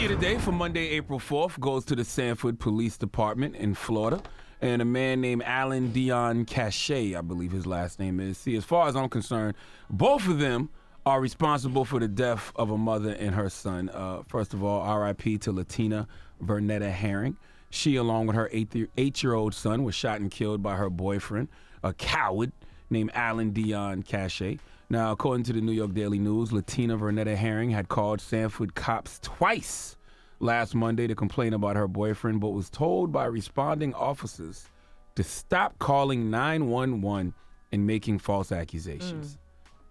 of the day for Monday, April 4th goes to the Sanford Police Department in Florida. And a man named Dion Cashe, I believe his last name is. See, as far as I'm concerned, both of them are responsible for the death of a mother and her son. First of all, R.I.P. to Latina Vernetta Herring. She, along with her 8-year-old son, was shot and killed by her boyfriend, a coward named Dion Cashe. Now, according to the New York Daily News, Latina Vernetta Herring had called Sanford cops twice last Monday to complain about her boyfriend, but was told by responding officers to stop calling 911 and making false accusations.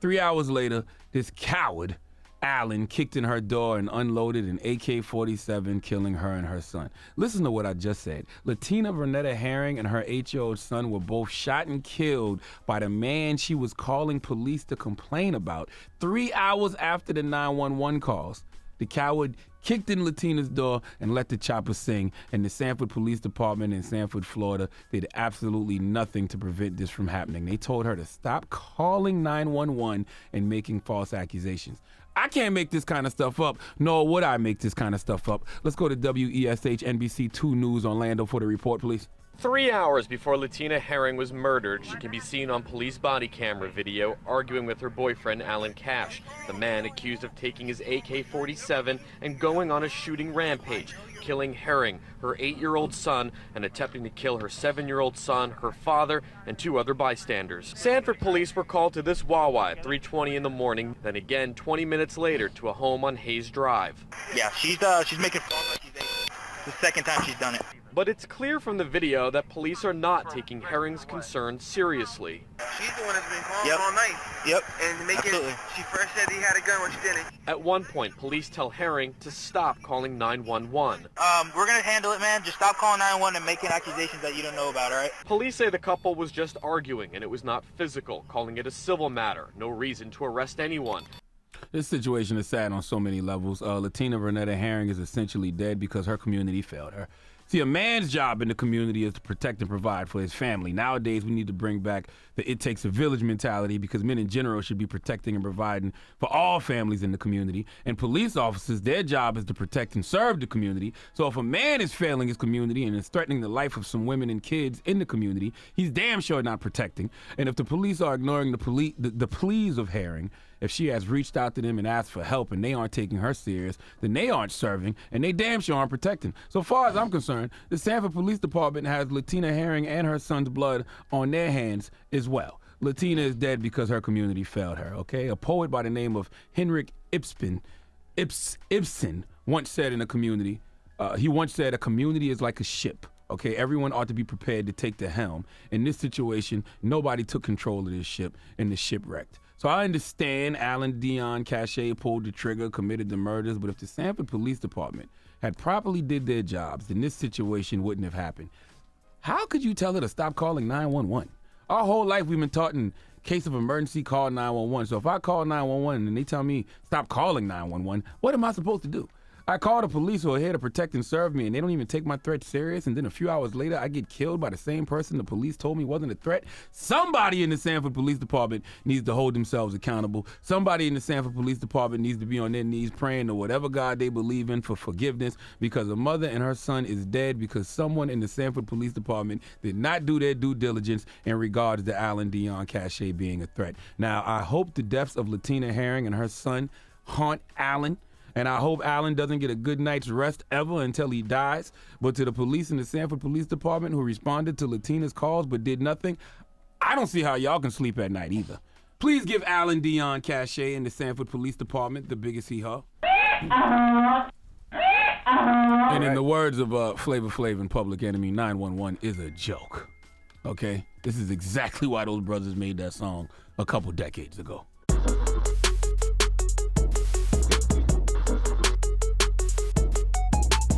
3 hours later, this coward, Allen, kicked in her door and unloaded an AK-47, killing her and her son. Listen to what I just said. Latina Vernetta Herring and her 8-year-old son were both shot and killed by the man she was calling police to complain about 3 hours after the 911 calls. The coward kicked in Latina's door and let the chopper sing, and the Sanford Police Department in Sanford, Florida, did absolutely nothing to prevent this from happening. They told her to stop calling 911 and making false accusations. I can't make this kind of stuff up, nor would I make this kind of stuff up. Let's go to WESH NBC 2 News Orlando for the report, please. 3 hours before Latina Herring was murdered, she can be seen on police body camera video arguing with her boyfriend, Dion Cashe, the man accused of taking his AK-47 and going on a shooting rampage, killing Herring, her 8-year-old son, and attempting to kill her 7-year-old son, her father, and 2 other bystanders. Sanford police were called to this Wawa at 3:20 in the morning, then again 20 minutes later to a home on Hayes Drive. Yeah, she's making false accusations. The second time she's done it. But it's clear from the video that police are not taking Herring's concerns seriously. She's the one that's been calling all night. Yep. And she first said he had a gun when she didn't. At one point, police tell Herring to stop calling 911. We're gonna handle it, man. Just stop calling 911 and making accusations that you don't know about, all right? Police say the couple was just arguing and it was not physical, calling it a civil matter. No reason to arrest anyone. This situation is sad on so many levels. Latina Vernetta Herring is essentially dead because her community failed her. See, a man's job in the community is to protect and provide for his family. Nowadays, we need to bring back the it takes a village mentality because men in general should be protecting and providing for all families in the community. And police officers, their job is to protect and serve the community. So if a man is failing his community and is threatening the life of some women and kids in the community, he's damn sure not protecting. And if the police are ignoring the pleas of Herring, if she has reached out to them and asked for help and they aren't taking her serious, then they aren't serving and they damn sure aren't protecting. So far as I'm concerned, the Sanford Police Department has Latina Herring and her son's blood on their hands as well. Latina is dead because her community failed her, okay? A poet by the name of Henrik Ibsen once said in a community, he once said a community is like a ship. Okay, everyone ought to be prepared to take the helm. In this situation, nobody took control of this ship and the ship wrecked. So I understand Dion Cashe pulled the trigger, committed the murders, but if the Sanford Police Department had properly did their jobs, then this situation wouldn't have happened. How could you tell her to stop calling 911? Our whole life we've been taught in case of emergency, call 911. So if I call 911 and they tell me stop calling 911, what am I supposed to do? I call the police who are here to protect and serve me, and they don't even take my threat serious, and then a few hours later, I get killed by the same person the police told me wasn't a threat. Somebody in the Sanford Police Department needs to hold themselves accountable. Somebody in the Sanford Police Department needs to be on their knees praying to whatever God they believe in for forgiveness, because a mother and her son is dead because someone in the Sanford Police Department did not do their due diligence in regards to Dion Cashe being a threat. Now, I hope the deaths of Latina Herring and her son haunt Allen, and I hope Allen doesn't get a good night's rest ever until he dies. But to the police in the Sanford Police Department who responded to Latina's calls but did nothing, I don't see how y'all can sleep at night either. Please give Dion Cashe and the Sanford Police Department the biggest hee-haw. And in the words of Flavor Flav and Public Enemy, 911 is a joke. Okay? This is exactly why those brothers made that song a couple decades ago.